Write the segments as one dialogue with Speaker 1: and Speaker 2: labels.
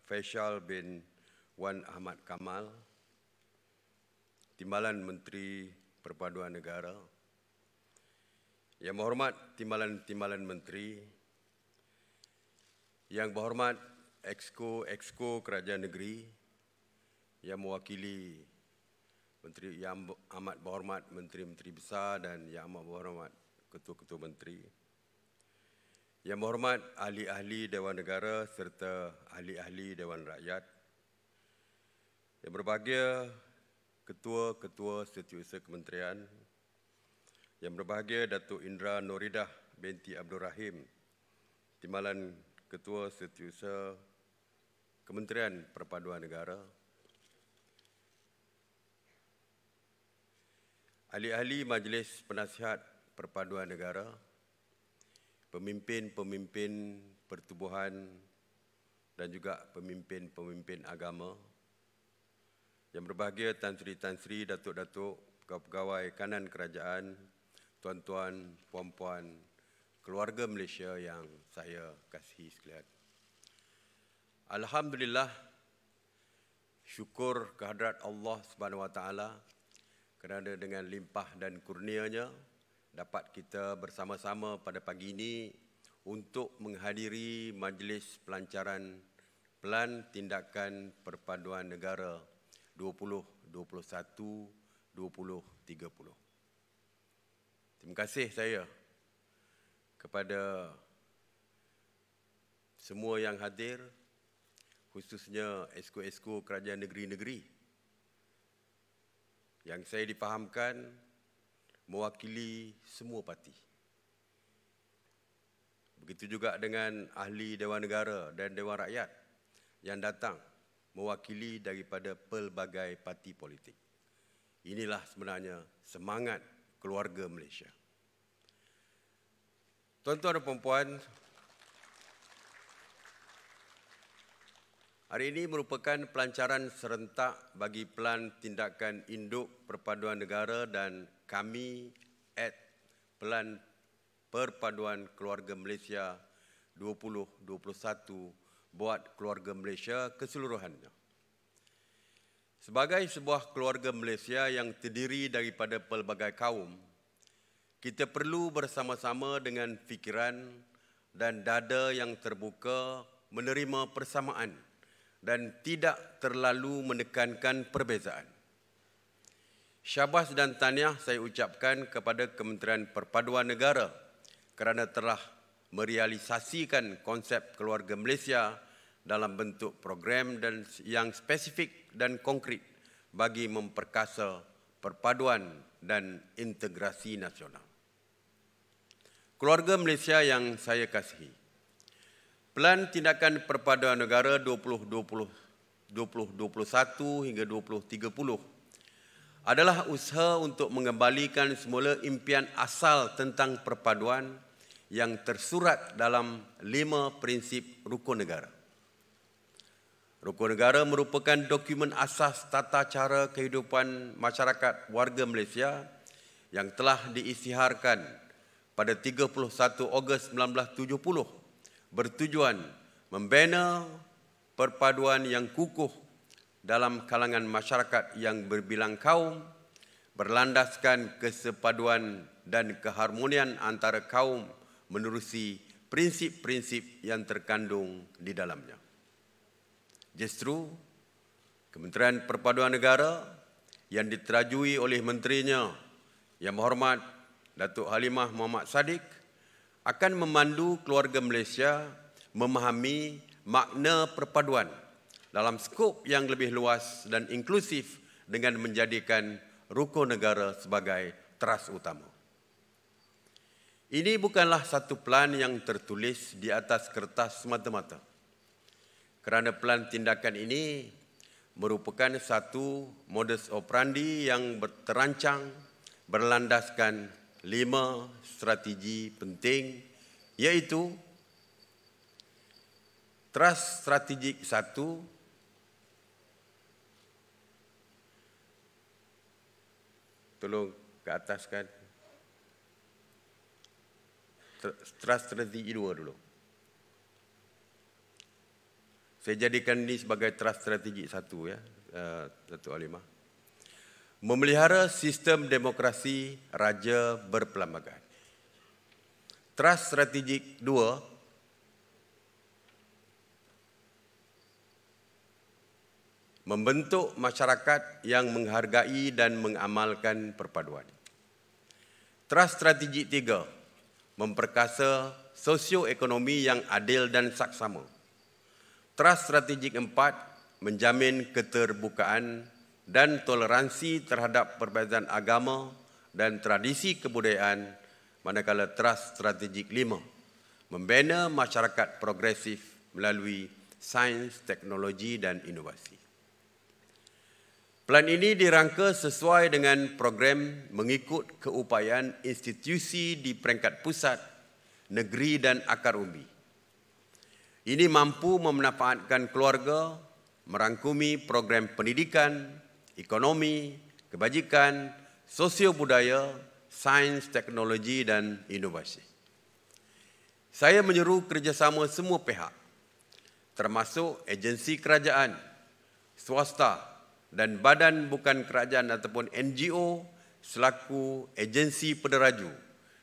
Speaker 1: Faisal bin Wan Ahmad Kamal, Timbalan Menteri Perpaduan Negara, Yang Berhormat Timbalan Menteri, Yang Berhormat Exco Kerajaan Negeri, yang mewakili Menteri Yang Amat Berhormat Menteri-Menteri Besar dan Yang Amat Berhormat Ketua-Ketua Menteri, Yang Berhormat Ahli-Ahli Dewan Negara serta Ahli-Ahli Dewan Rakyat, Yang berbahagia Ketua-Ketua Setiausaha Kementerian, Yang berbahagia Datuk Indra Noridah binti Abdul Rahim, Timbalan Ketua Setiausaha Kementerian Perpaduan Negara, ahli-ahli Majlis Penasihat Perpaduan Negara, pemimpin-pemimpin pertubuhan dan juga pemimpin-pemimpin agama, yang berbahagia Tan Sri, Datuk-Datuk, pegawai kanan kerajaan, tuan-tuan, puan-puan, keluarga Malaysia yang saya kasihi sekalian. Alhamdulillah, syukur kehadrat Allah Subhanahu Wa Taala kerana dengan limpah dan kurnianya dapat kita bersama-sama pada pagi ini untuk menghadiri majlis pelancaran Pelan Tindakan Perpaduan Negara 2021-2030. Terima kasih saya kepada semua yang hadir, khususnya esko-esko kerajaan negeri-negeri yang saya difahamkan mewakili semua parti. Begitu juga dengan ahli Dewan Negara dan Dewan Rakyat yang datang mewakili daripada pelbagai parti politik. Inilah sebenarnya semangat keluarga Malaysia. Tuan-tuan dan puan-puan, hari ini merupakan pelancaran serentak bagi Pelan Tindakan Induk Perpaduan Negara dan kami Pelan Perpaduan Keluarga Malaysia 2021 buat keluarga Malaysia keseluruhannya. Sebagai sebuah keluarga Malaysia yang terdiri daripada pelbagai kaum, kita perlu bersama-sama dengan fikiran dan dada yang terbuka menerima persamaan dan tidak terlalu menekankan perbezaan. Syabas dan tahniah saya ucapkan kepada Kementerian Perpaduan Negara kerana telah merealisasikan konsep keluarga Malaysia dalam bentuk program dan yang spesifik dan konkret bagi memperkasa perpaduan dan integrasi nasional. Keluarga Malaysia yang saya kasihi, Pelan Tindakan Perpaduan Negara 2021 hingga 2030 adalah usaha untuk mengembalikan semula impian asal tentang perpaduan yang tersurat dalam 5 prinsip rukun negara. Rukun negara merupakan dokumen asas tata cara kehidupan masyarakat warga Malaysia yang telah diisytiharkan pada 31 Ogos 1970 bertujuan membina perpaduan yang kukuh dalam kalangan masyarakat yang berbilang kaum, berlandaskan kesepaduan dan keharmonian antara kaum menerusi prinsip-prinsip yang terkandung di dalamnya. Justru, Kementerian Perpaduan Negara yang diterajui oleh menterinya Yang Berhormat Datuk Halimah Muhammad Sadiq akan memandu keluarga Malaysia memahami makna perpaduan dalam skop yang lebih luas dan inklusif dengan menjadikan rukun negara sebagai teras utama. Ini bukanlah satu pelan yang tertulis di atas kertas semata-mata, kerana pelan tindakan ini merupakan satu modus operandi yang terancang berlandaskan 5 strategi penting, iaitu Trust Strategik 1, tolong ke atas kan, Trust Strategi 2 dulu. Saya jadikan ini sebagai trust strategik satu, ya, Datuk Halimah. Memelihara sistem demokrasi raja berpelbagai. Trust strategik 2, membentuk masyarakat yang menghargai dan mengamalkan perpaduan. Trust strategik 3, memperkasa sosioekonomi yang adil dan saksama. Trust strategik 4, menjamin keterbukaan dan toleransi terhadap perbezaan agama dan tradisi kebudayaan, manakala trust strategik 5, membina masyarakat progresif melalui sains, teknologi dan inovasi. Plan ini dirangka sesuai dengan program mengikut keupayaan institusi di peringkat pusat, negeri dan akar umbi. Ini mampu memanfaatkan keluarga, merangkumi program pendidikan, ekonomi, kebajikan, sosio budaya, sains, teknologi dan inovasi. Saya menyeru kerjasama semua pihak, termasuk agensi kerajaan, swasta dan badan bukan kerajaan ataupun NGO selaku agensi pederaju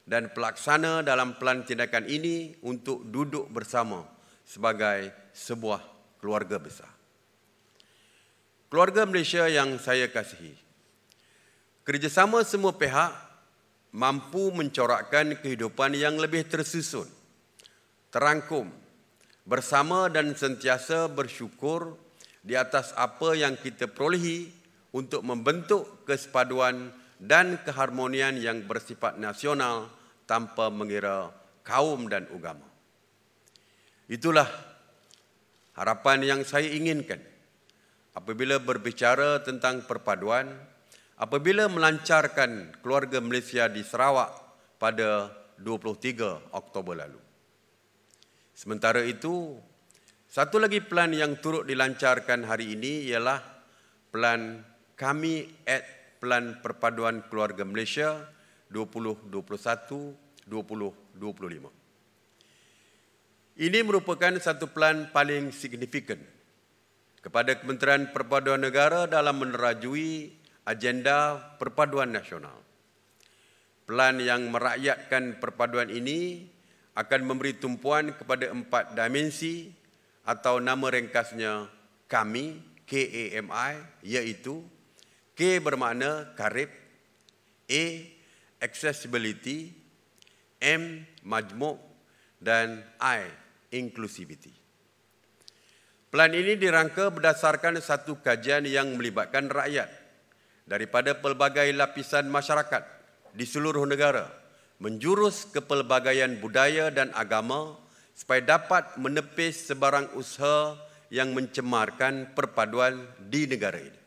Speaker 1: dan pelaksana dalam pelan tindakan ini untuk duduk bersama sebagai sebuah keluarga besar. Keluarga Malaysia yang saya kasihi, kerjasama semua pihak mampu mencorakkan kehidupan yang lebih tersusun, terangkum, bersama dan sentiasa bersyukur di atas apa yang kita perolehi untuk membentuk kesepaduan dan keharmonian yang bersifat nasional tanpa mengira kaum dan agama. Itulah harapan yang saya inginkan apabila berbicara tentang perpaduan, apabila melancarkan keluarga Malaysia di Sarawak pada 23 Oktober lalu. Sementara itu, satu lagi plan yang turut dilancarkan hari ini ialah plan kami Plan Perpaduan Keluarga Malaysia 2021-2025. Ini merupakan satu plan paling signifikan kepada Kementerian Perpaduan Negara dalam menerajui agenda perpaduan nasional. Plan yang merakyatkan perpaduan ini akan memberi tumpuan kepada 4 dimensi atau nama ringkasnya KAMI, KAMI, iaitu K bermakna karib, A, accessibility, M, majmuk dan I, inclusivity. Plan ini dirangka berdasarkan satu kajian yang melibatkan rakyat daripada pelbagai lapisan masyarakat di seluruh negara, menjurus kepelbagaian budaya dan agama supaya dapat menepis sebarang usaha yang mencemarkan perpaduan di negara ini.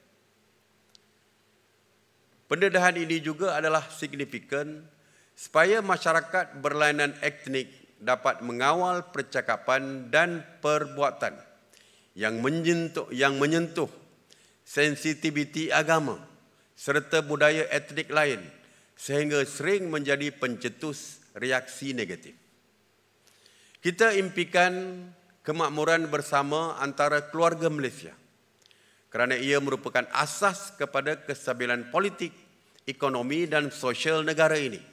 Speaker 1: Pendedahan ini juga adalah signifikan supaya masyarakat berlainan etnik dapat mengawal percakapan dan perbuatan yang menyentuh sensitiviti agama serta budaya etnik lain sehingga sering menjadi pencetus reaksi negatif. Kita impikan kemakmuran bersama antara keluarga Malaysia kerana ia merupakan asas kepada kestabilan politik, ekonomi dan sosial negara ini.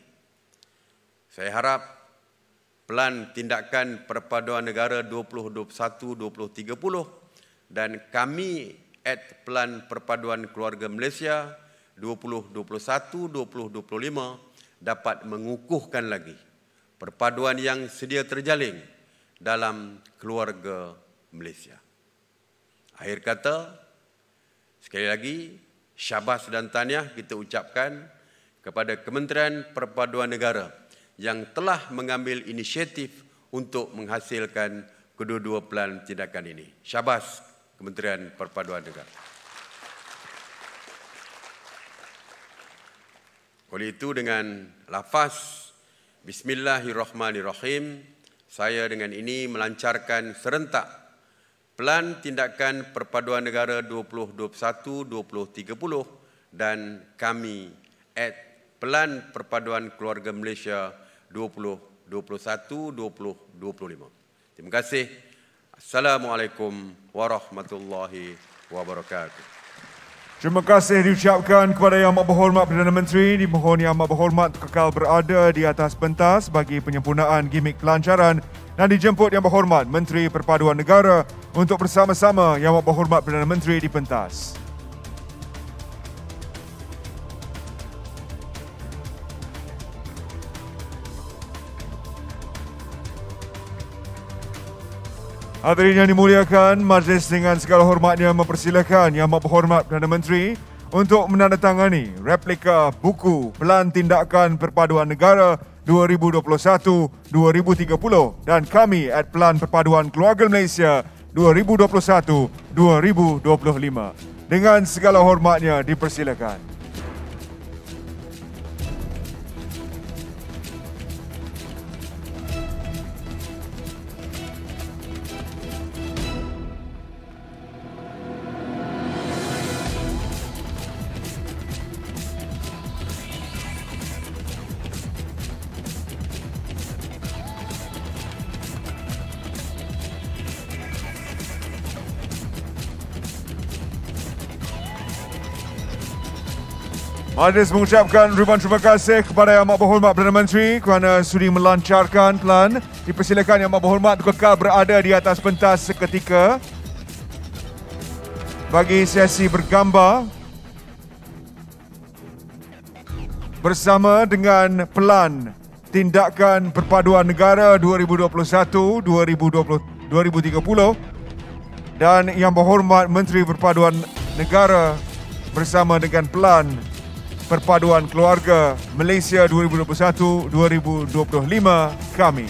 Speaker 1: Saya harap Plan Tindakan Perpaduan Negara 2021-2030 dan kami Plan Perpaduan Keluarga Malaysia 2021-2025 dapat mengukuhkan lagi perpaduan yang sedia terjalin dalam keluarga Malaysia. Akhir kata, sekali lagi, syabas dan tahniah kita ucapkan kepada Kementerian Perpaduan Negara yang telah mengambil inisiatif untuk menghasilkan kedua-dua plan tindakan ini. Syabas Kementerian Perpaduan Negara. Oleh itu dengan lafaz Bismillahirrahmanirrahim, saya dengan ini melancarkan serentak Plan Tindakan Perpaduan Negara 2021-2030 dan kami Plan Perpaduan Keluarga Malaysia 2021-2025. Terima kasih. Assalamualaikum warahmatullahi wabarakatuh.
Speaker 2: Terima kasih diucapkan kepada Yang Amat Berhormat Perdana Menteri. Dimohon Yang Amat Berhormat kekal berada di atas pentas bagi penyempurnaan gimik pelancaran dan dijemput Yang Berhormat Menteri Perpaduan Negara untuk bersama-sama Yang Amat Berhormat Perdana Menteri di pentas. Hadirin yang dimuliakan, majlis dengan segala hormatnya mempersilakan Yang Amat Berhormat Perdana Menteri untuk menandatangani replika buku Pelan Tindakan Perpaduan Negara 2021-2030 dan kami at Pelan Perpaduan Keluarga Malaysia 2021-2025. Dengan segala hormatnya dipersilakan. Majlis mengucapkan ribuan terima kasih kepada Yang Amat Berhormat Perdana Menteri kerana sudi melancarkan pelan. Dipersilakan Yang Amat Berhormat kekal berada di atas pentas seketika bagi sesi bergambar bersama dengan Pelan Tindakan Perpaduan Negara 2021-2030 dan Yang Berhormat Menteri Perpaduan Negara bersama dengan Pelan Perpaduan Keluarga Malaysia 2021-2025 kami.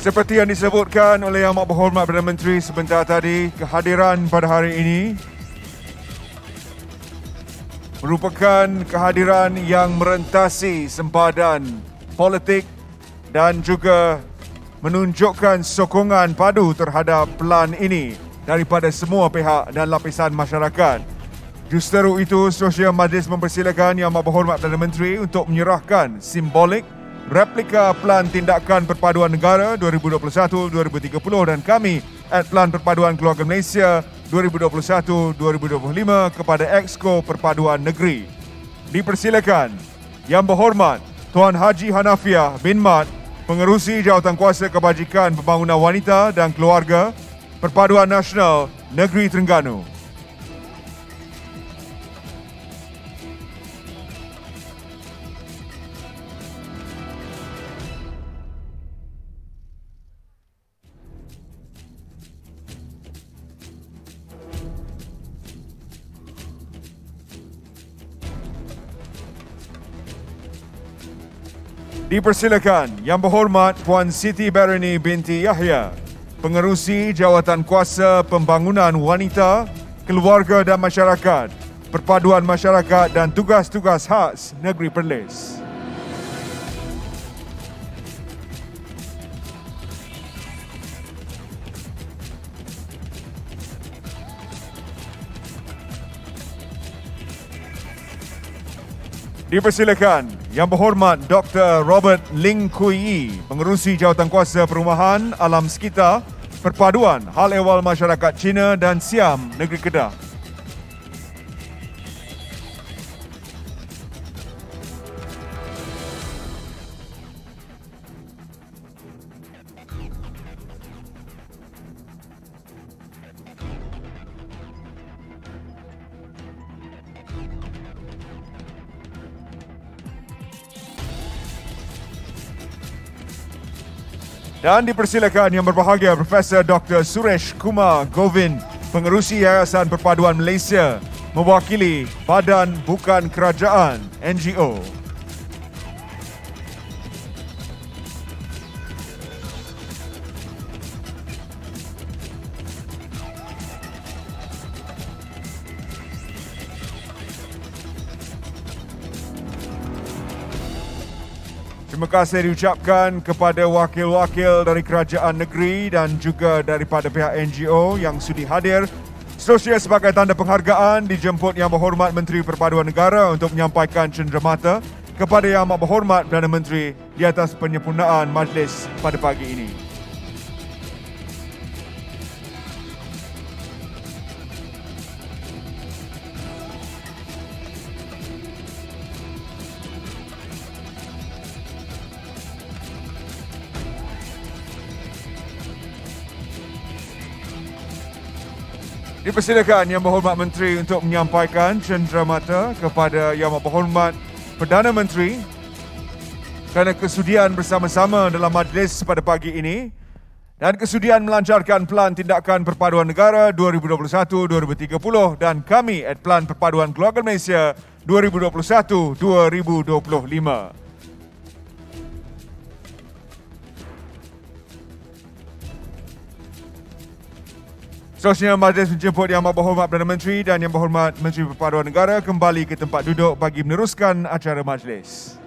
Speaker 2: Seperti yang disebutkan oleh Yang Amat Berhormat Perdana Menteri sebentar tadi, kehadiran pada hari ini merupakan kehadiran yang merentasi sempadan politik dan juga menunjukkan sokongan padu terhadap pelan ini daripada semua pihak dan lapisan masyarakat. Justeru itu, seterusnya majlis mempersilakan Yang Amat Berhormat Perdana Menteri untuk menyerahkan simbolik replika Pelan Tindakan Perpaduan Negara 2021-2030 dan kami at Pelan Perpaduan Keluarga Malaysia 2021-2025 kepada Exco Perpaduan Negeri. Dipersilakan Yang Berhormat Tuan Haji Hanafiah bin Mat, Pengerusi Jawatankuasa Kebajikan Pembangunan Wanita dan Keluarga, Perpaduan Nasional Negeri Terengganu. Dipersilakan Yang Berhormat Puan Siti Barani binti Yahya, Pengerusi Jawatankuasa Pembangunan Wanita, Keluarga dan Masyarakat, Perpaduan Masyarakat dan Tugas-Tugas Khas Negeri Perlis. Dipersilakan Yang Berhormat Dr. Robert Ling Kui Yi, Pengerusi Jawatankuasa Perumahan, Alam Sekitar, Perpaduan, Hal Ehwal Masyarakat Cina dan Siam, Negeri Kedah. Dan dipersilakan Yang Berbahagia Profesor Dr. Suresh Kumar Govind, Pengerusi Yayasan Perpaduan Malaysia, mewakili Badan Bukan Kerajaan NGO. Terima kasih diucapkan kepada wakil-wakil dari kerajaan negeri dan juga daripada pihak NGO yang sudi hadir Seterusnya sebagai tanda penghargaan dijemput Yang Berhormat Menteri Perpaduan Negara untuk menyampaikan cenderamata kepada Yang Amat Berhormat Perdana Menteri di atas penyempurnaan majlis pada pagi ini. Dipersilakan Yang Berhormat Menteri untuk menyampaikan cenderamata kepada Yang Amat Berhormat Perdana Menteri kerana kesudian bersama-sama dalam majlis pada pagi ini dan kesudian melancarkan Pelan Tindakan Perpaduan Negara 2021-2030 dan kami at Pelan Perpaduan Keluarga Malaysia 2021-2025. Seterusnya, majlis menjemput Yang Amat Berhormat Perdana Menteri dan Yang Berhormat Menteri Perpaduan Negara kembali ke tempat duduk bagi meneruskan acara majlis.